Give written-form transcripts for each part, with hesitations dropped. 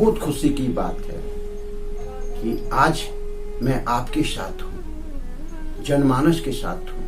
बहुत खुशी की बात है कि आज मैं आपके साथ हूं, जनमानस के साथ हूं,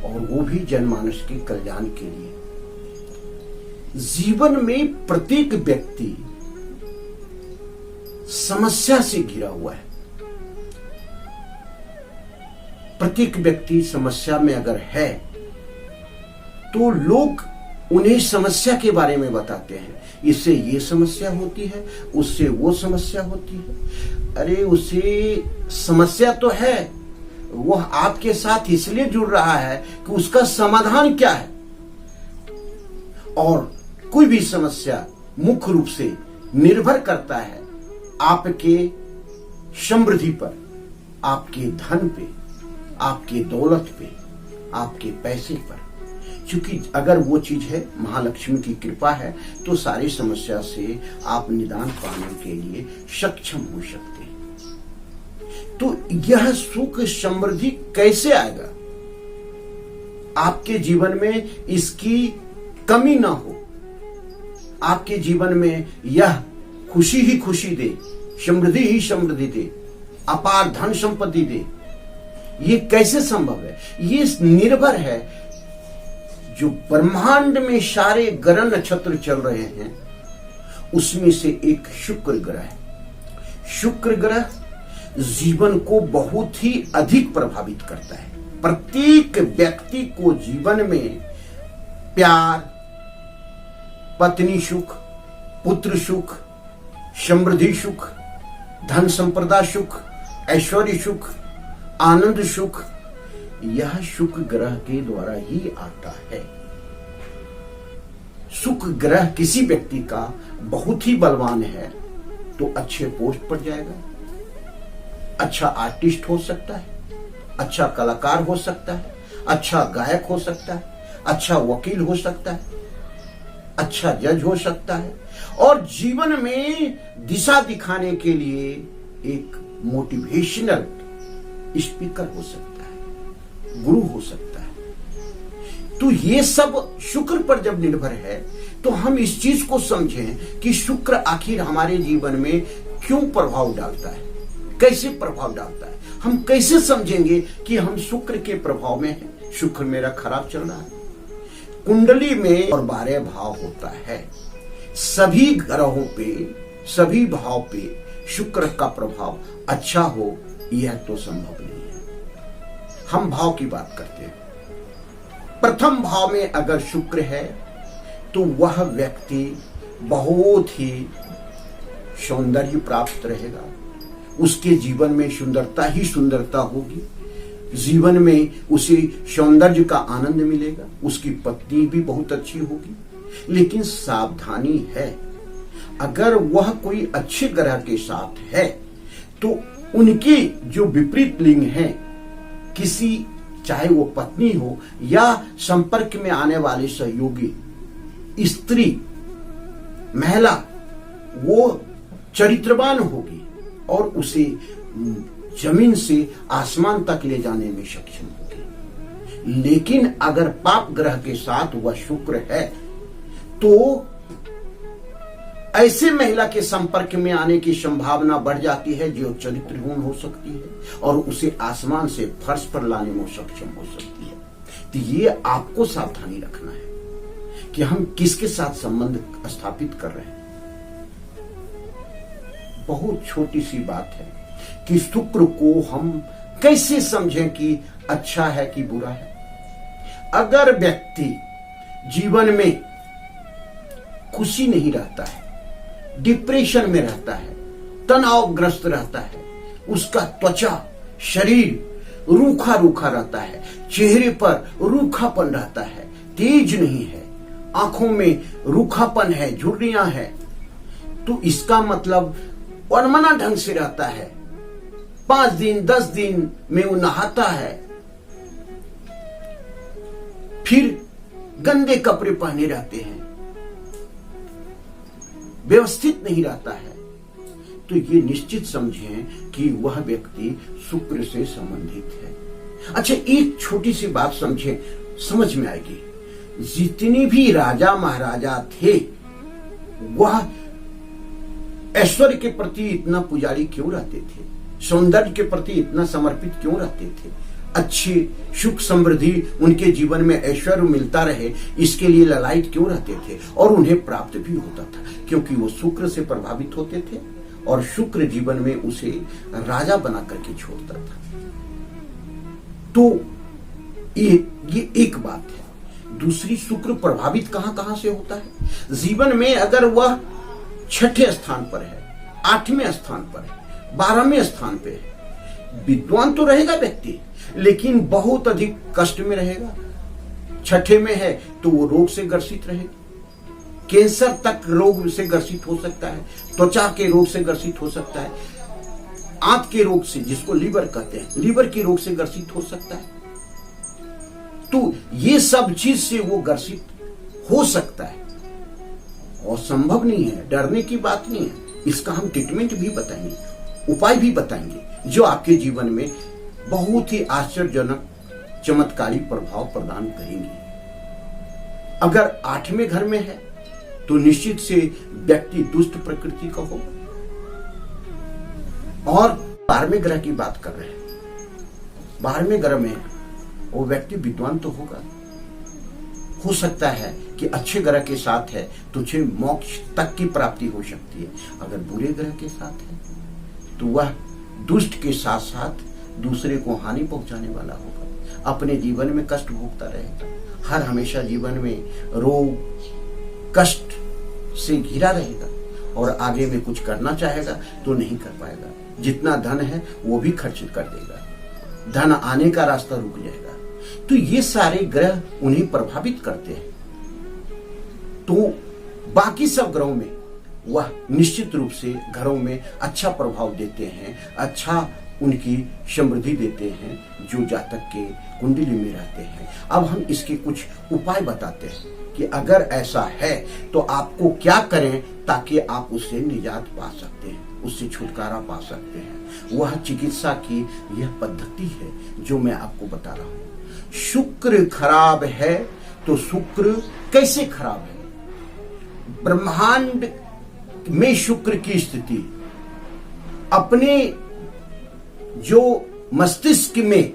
और वो भी जनमानस के कल्याण के लिए। जीवन में प्रत्येक व्यक्ति समस्या से घिरा हुआ है। प्रत्येक व्यक्ति समस्या में अगर है तो लोग उन्हें समस्या के बारे में बताते हैं। इससे ये समस्या होती है, उससे वो समस्या होती है। अरे उसे समस्या तो है, वह आपके साथ इसलिए जुड़ रहा है कि उसका समाधान क्या है। और कोई भी समस्या मुख्य रूप से निर्भर करता है आपके समृद्धि पर, आपके धन पे, आपके दौलत पे, आपके पैसे पर। क्योंकि अगर वो चीज है, महालक्ष्मी की कृपा है, तो सारी समस्या से आप निदान पाने के लिए सक्षम हो सकते हैं। तो यह सुख समृद्धि कैसे आएगा? आपके जीवन में इसकी कमी ना हो, आपके जीवन में यह खुशी ही खुशी दे, समृद्धि ही समृद्धि दे, अपार धन संपत्ति दे। ये कैसे संभव है? ये निर्भर है जो ब्रह्मांड में सारे ग्रह नक्षत्र चल रहे हैं, उसमें से एक शुक्र ग्रह है। शुक्र ग्रह जीवन को बहुत ही अधिक प्रभावित करता है। प्रत्येक व्यक्ति को जीवन में प्यार, पत्नी सुख, पुत्र सुख, समृद्धि सुख, धन संपदा सुख, ऐश्वर्य सुख, आनंद सुख, यह शुक्र ग्रह के द्वारा ही आता है। शुक्र ग्रह किसी व्यक्ति का बहुत ही बलवान है तो अच्छे पोस्ट पर जाएगा, अच्छा आर्टिस्ट हो सकता है, अच्छा कलाकार हो सकता है, अच्छा गायक हो सकता है, अच्छा वकील हो सकता है, अच्छा जज हो सकता है, और जीवन में दिशा दिखाने के लिए एक मोटिवेशनल स्पीकर हो सकता है, गुरु हो सकता है। तो ये सब शुक्र पर जब निर्भर है तो हम इस चीज को समझें कि शुक्र आखिर हमारे जीवन में क्यों प्रभाव डालता है, कैसे प्रभाव डालता है। हम कैसे समझेंगे कि हम शुक्र के प्रभाव में हैं, शुक्र मेरा खराब चल रहा है। कुंडली में और 12 भाव होता है। सभी ग्रहों पे, सभी भाव पे शुक्र का प्रभाव अच्छा हो यह तो संभव नहीं है। हम भाव की बात करते हैं। प्रथम भाव में अगर शुक्र है तो वह व्यक्ति बहुत ही सौंदर्य प्राप्त रहेगा, उसके जीवन में सुंदरता ही सुंदरता होगी, जीवन में उसे सौंदर्य का आनंद मिलेगा, उसकी पत्नी भी बहुत अच्छी होगी। लेकिन सावधानी है, अगर वह कोई अच्छे ग्रह के साथ है तो उनकी जो विपरीत लिंग है, किसी चाहे वो पत्नी हो या संपर्क में आने वाले सहयोगी स्त्री, महिला, वो चरित्रवान होगी और उसे जमीन से आसमान तक ले जाने में सक्षम होगी। लेकिन अगर पाप ग्रह के साथ वह शुक्र है तो ऐसे महिला के संपर्क में आने की संभावना बढ़ जाती है जो चरित्रहीन हो सकती है और उसे आसमान से फर्श पर लाने में सक्षम हो सकती है। तो ये आपको सावधानी रखना है कि हम किसके साथ संबंध स्थापित कर रहे हैं। बहुत छोटी सी बात है कि शुक्र को हम कैसे समझें कि अच्छा है कि बुरा है। अगर व्यक्ति जीवन में खुशी नहीं रहता है, डिप्रेशन में रहता है, तनावग्रस्त रहता है, उसका त्वचा, शरीर रूखा रूखा रहता है, चेहरे पर रूखापन रहता है, तेज नहीं है, आंखों में रूखापन है, झुर्रियां है, तो इसका मतलब अनमना ढंग से रहता है। 5 दिन 10 दिन में वो नहाता है, फिर गंदे कपड़े पहने रहते हैं, व्यवस्थित नहीं रहता है, तो ये निश्चित समझें कि वह व्यक्ति शुक्र से संबंधित है। अच्छा, एक छोटी सी बात समझें, समझ में आएगी। जितने भी राजा महाराजा थे वह ऐश्वर्य के प्रति इतना पुजारी क्यों रहते थे, सौंदर्य के प्रति इतना समर्पित क्यों रहते थे, अच्छी सुख समृद्धि उनके जीवन में ऐश्वर्य मिलता रहे इसके लिए ललायत क्यों रहते थे, और उन्हें प्राप्त भी होता था क्योंकि वो शुक्र से प्रभावित होते थे और शुक्र जीवन में उसे राजा बना करके छोड़ता था। तो ये एक बात है। दूसरी, शुक्र प्रभावित कहां कहां से होता है जीवन में। अगर वह 6ठे स्थान पर है, 8वें स्थान पर है, 12वें स्थान पे है, विद्वान तो रहेगा व्यक्ति लेकिन बहुत अधिक कष्ट में रहेगा। 6ठे में है तो वो रोग से ग्रसित रहेगा, कैंसर तक रोग से ग्रसित हो सकता है, त्वचा के रोग से ग्रसित हो सकता है, आंत के रोग से, जिसको लीवर कहते हैं, लीवर के रोग से ग्रसित हो सकता है। तो ये सब चीज से वो ग्रसित हो सकता है और संभव नहीं है, डरने की बात नहीं है। इसका हम ट्रीटमेंट भी बताएंगे, उपाय भी बताएंगे जो आपके जीवन में बहुत ही आश्चर्यजनक चमत्कारी प्रभाव प्रदान करेंगे। अगर 8वें घर में है तो निश्चित से व्यक्ति दुष्ट प्रकृति का होगा। और 12वें ग्रह की बात कर रहे हैं, 12वें ग्रह में वो व्यक्ति विद्वान तो होगा। हो सकता है कि अच्छे ग्रह के साथ है तो तुझे मोक्ष तक की प्राप्ति हो सकती है। अगर बुरे ग्रह के साथ है तो वह दुष्ट के साथ साथ दूसरे को हानि पहुंचाने वाला होगा, अपने जीवन में कष्ट भोगता रहेगा, हर हमेशा जीवन में रोग कष्ट से घिरा रहेगा और आगे में कुछ करना चाहेगा तो नहीं कर पाएगा। जितना धन है वो भी खर्च कर देगा, धन आने का रास्ता रुक जाएगा। तो ये सारे ग्रह उन्हें प्रभावित करते हैं। तो बाकी सब ग्रहों में वह निश्चित रूप से घरों में अच्छा प्रभाव देते हैं, अच्छा उनकी समृद्धि देते हैं जो जातक के कुंडली में रहते हैं। अब हम इसके कुछ उपाय बताते हैं कि अगर ऐसा है तो आपको क्या करें ताकि आप उससे निजात पा सकते हैं, उससे छुटकारा पा सकते हैं। वह चिकित्सा की यह पद्धति है जो मैं आपको बता रहा हूं। शुक्र खराब है तो शुक्र कैसे खराब है? ब्रह्मांड में शुक्र की स्थिति अपने जो मस्तिष्क में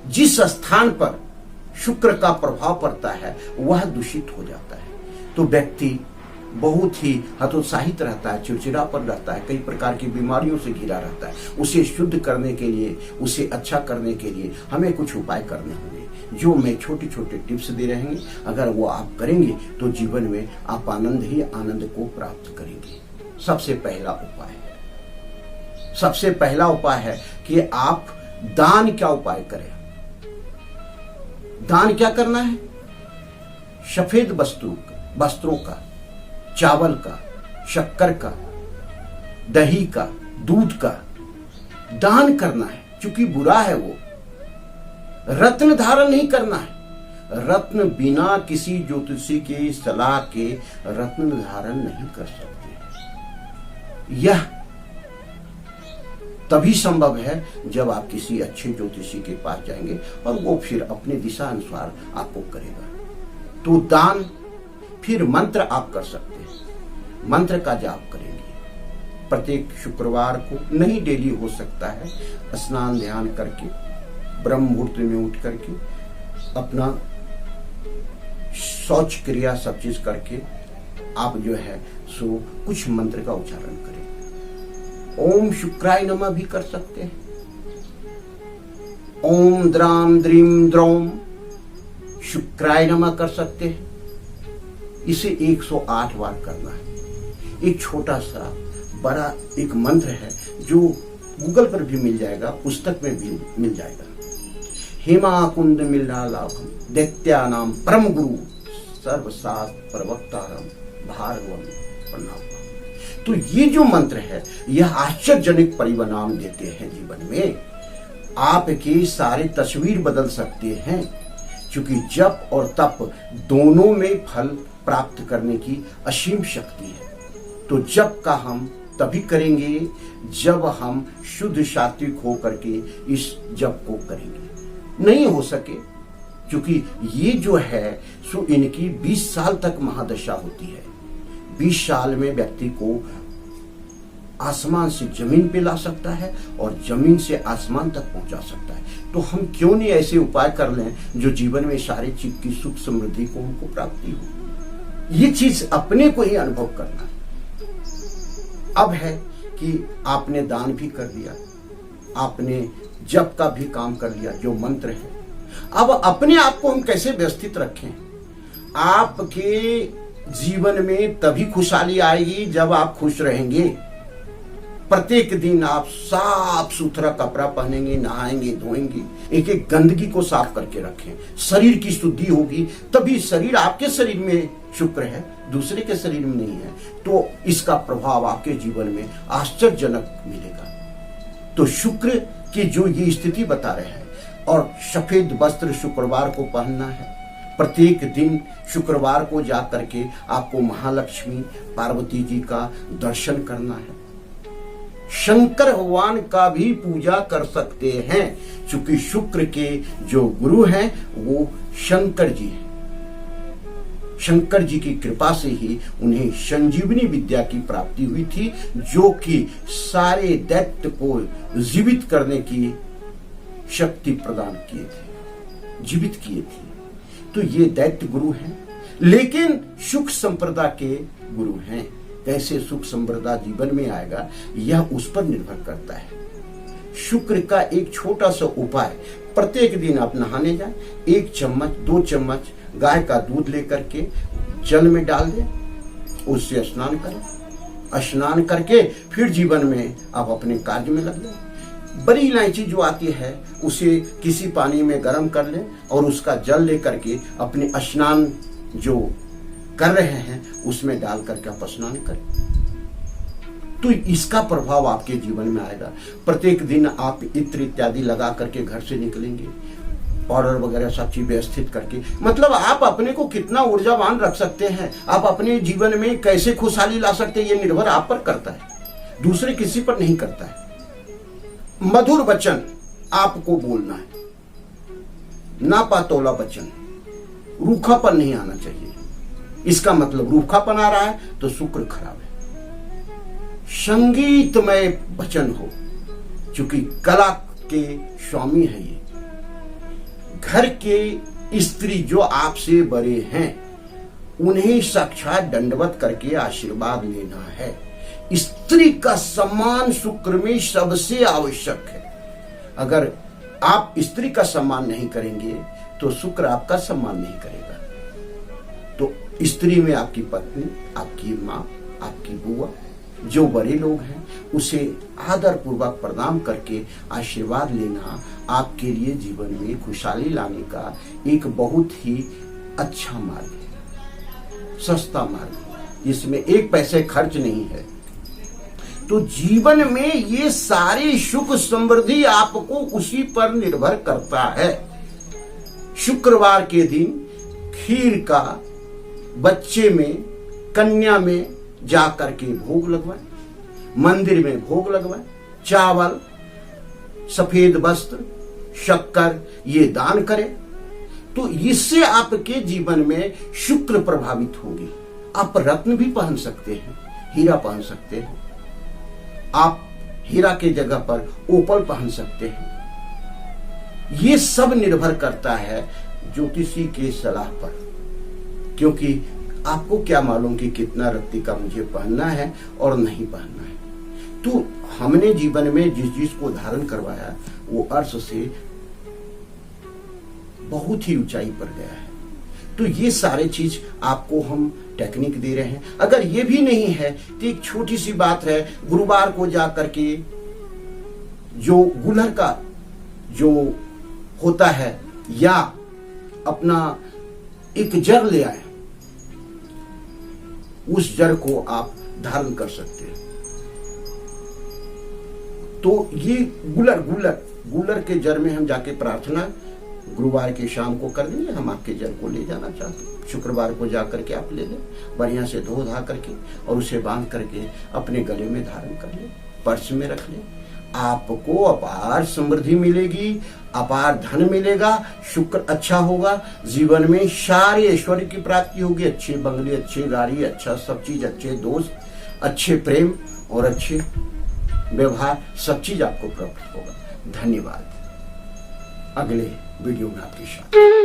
जिस स्थान पर शुक्र का प्रभाव पड़ता है वह दूषित हो जाता है। तो व्यक्ति बहुत ही हतोत्साहित रहता है, चिड़चिड़ापन रहता है, कई प्रकार की बीमारियों से घिरा रहता है। उसे शुद्ध करने के लिए, उसे अच्छा करने के लिए हमें कुछ उपाय करने होंगे जो मैं छोटे छोटे टिप्स दे रहे हैं। अगर वो आप करेंगे तो जीवन में आप आनंद ही आनंद को प्राप्त करेंगे। सबसे पहला उपाय है कि आप दान क्या उपाय करें। दान क्या करना है? सफेद वस्त्रों का, चावल का, शक्कर का, दही का, दूध का दान करना है। क्योंकि बुरा है वो। रत्न धारण नहीं करना है। रत्न बिना किसी ज्योतिषी के सलाह के रत्न धारण नहीं कर सकते। यह तभी संभव है जब आप किसी अच्छे ज्योतिषी के पास जाएंगे और वो फिर अपने दिशा अनुसार आपको करेगा। तो दान, फिर मंत्र आप कर सकते हैं। मंत्र का जाप करेंगे प्रत्येक शुक्रवार को, नहीं डेली हो सकता है। स्नान ध्यान करके ब्रह्म मुहूर्त में उठ करके अपना शौच क्रिया सब चीज करके आप जो है सो कुछ मंत्र का उच्चारण करें। ओम शुक्राय नमः भी कर सकते हैं। ओम द्राम द्रीम द्रौम शुक्राय नमः कर सकते हैं। इसे 108 बार करना है। एक छोटा सा बड़ा एक मंत्र है जो गूगल पर भी मिल जाएगा, पुस्तक में भी मिल जाएगा। हेमा कुंड मिल्लालाभम दैत्यानाम परम गुरु सर्वशास्त्र प्रवक्तारम भार्गवम प्रणाम। तो ये जो मंत्र है यह आश्चर्यजनक परिणाम देते हैं जीवन में। आपके सारे तस्वीर बदल सकते हैं क्योंकि जप और तप दोनों में फल प्राप्त करने की असीम शक्ति है। तो जप का हम तभी करेंगे जब हम शुद्ध सात्विक होकर के इस जप को करेंगे। नहीं हो सके क्योंकि ये जो है सो इनकी 20 साल तक महादशा होती है। 20 साल में व्यक्ति को आसमान से जमीन पे ला सकता है और जमीन से आसमान तक पहुंचा सकता है। तो हम क्यों नहीं ऐसे उपाय कर लें जो जीवन में सारे चीज की सुख समृद्धि को हमको प्राप्ति हो। ये चीज अपने को ही अनुभव करना है। अब है कि आपने दान भी कर दिया, आपने जप का भी काम कर लिया, जो मंत्र है। अब अपने आप को हम कैसे व्यवस्थित रखें? आपके जीवन में तभी खुशहाली आएगी जब आप खुश रहेंगे। प्रत्येक दिन आप साफ सुथरा कपड़ा पहनेंगे, नहाएंगे, धोएंगे, एक एक गंदगी को साफ करके रखें। शरीर की शुद्धि होगी तभी शरीर, आपके शरीर में शुक्र है, दूसरे के शरीर में नहीं है, तो इसका प्रभाव आपके जीवन में आश्चर्यजनक मिलेगा। तो शुक्र की जो ये स्थिति बता रहे हैं, और सफेद वस्त्र शुक्रवार को पहनना है। प्रत्येक दिन शुक्रवार को जा करके आपको महालक्ष्मी पार्वती जी का दर्शन करना है। शंकर भगवान का भी पूजा कर सकते हैं, क्योंकि शुक्र के जो गुरु हैं वो शंकर जी हैं। शंकर जी की कृपा से ही उन्हें संजीवनी विद्या की प्राप्ति हुई थी, जो कि सारे दैत्य को जीवित करने की शक्ति प्रदान किए थे, जीवित किए थे। तो ये दैत्य गुरु हैं, लेकिन सुख संप्रदा के गुरु हैं। कैसे सुख संप्रदा जीवन में आएगा यह उस पर निर्भर करता है। शुक्र का एक छोटा सा उपाय, प्रत्येक दिन आप नहाने जाएं, 1 चम्मच 2 चम्मच गाय का दूध लेकर के जल में डाल दें, उससे स्नान करें। स्नान करके फिर जीवन में आप अपने कार्य में लग जाएं। बड़ी इलायची जो आती है उसे किसी पानी में गर्म कर लें और उसका जल लेकर के अपने स्नान जो कर रहे हैं उसमें डाल करके आप स्नान करें, तो इसका प्रभाव आपके जीवन में आएगा। प्रत्येक दिन आप इत्र इत्यादि लगा करके घर से निकलेंगे, पाउडर वगैरह सब चीज व्यवस्थित करके, मतलब आप अपने को कितना ऊर्जावान रख सकते हैं, आप अपने जीवन में कैसे खुशहाली ला सकते हैं, ये निर्भर आप पर करता है, दूसरे किसी पर नहीं करता है। मधुर वचन आपको बोलना है, ना पातोला वचन, रूखापन नहीं आना चाहिए। इसका मतलब रूखापन आ रहा है तो शुक्र खराब है। संगीतमय वचन हो, क्योंकि कला के स्वामी है ये। घर के स्त्री जो आपसे बड़े हैं उन्हें साक्षात दंडवत करके आशीर्वाद लेना है। स्त्री का सम्मान शुक्र में सबसे आवश्यक है। अगर आप स्त्री का सम्मान नहीं करेंगे तो शुक्र आपका सम्मान नहीं करेगा। तो स्त्री में आपकी पत्नी, आपकी माँ, आपकी बुआ, जो बड़े लोग हैं उसे आदर पूर्वक प्रणाम करके आशीर्वाद लेना आपके लिए जीवन में खुशहाली लाने का एक बहुत ही अच्छा मार्ग है, सस्ता मार्ग है, जिसमें 1 पैसे खर्च नहीं है। तो जीवन में ये सारी सुख समृद्धि आपको उसी पर निर्भर करता है। शुक्रवार के दिन खीर का बच्चे में, कन्या में जा करके भोग लगवाएं, मंदिर में भोग लगवाएं, चावल, सफेद वस्त्र, शक्कर ये दान करें, तो इससे आपके जीवन में शुक्र प्रभावित होगी। आप रत्न भी पहन सकते हैं, हीरा पहन सकते हैं, आप हीरा के जगह पर ओपल पहन सकते हैं। ये सब निर्भर करता है ज्योतिषी के सलाह पर, क्योंकि आपको क्या मालूम कि कितना रत्ती का मुझे पहनना है और नहीं पहनना है। तो हमने जीवन में जिस चीज को धारण करवाया वो अर्श से बहुत ही ऊंचाई पर गया है। तो ये सारे चीज आपको हम टेक्निक दे रहे हैं। अगर ये भी नहीं है तो एक छोटी सी बात है, गुरुवार को जा करके जो गुलर का जो होता है या अपना एक जर ले आए, उस जर को आप धारण कर सकते हैं। तो ये गुलर के जर में हम जाके प्रार्थना गुरुवार के शाम को कर देंगे, हम आपके जल को ले जाना चाहते हैं। शुक्रवार को जाकर के आप ले लें, बढ़िया से धो धा करके और उसे बांध करके अपने गले में धारण कर लें, पर्स में रख लें। आपको अपार समृद्धि मिलेगी, अपार धन मिलेगा, शुक्र अच्छा होगा, जीवन में सारे ऐश्वर्य की प्राप्ति होगी, अच्छे बंगले, अच्छे गाड़ी, अच्छा सब चीज, अच्छे दोस्त, अच्छे प्रेम और अच्छे व्यवहार, सब चीज आपको प्राप्त होगा। धन्यवाद। अगले वीडियो में आपके साथ।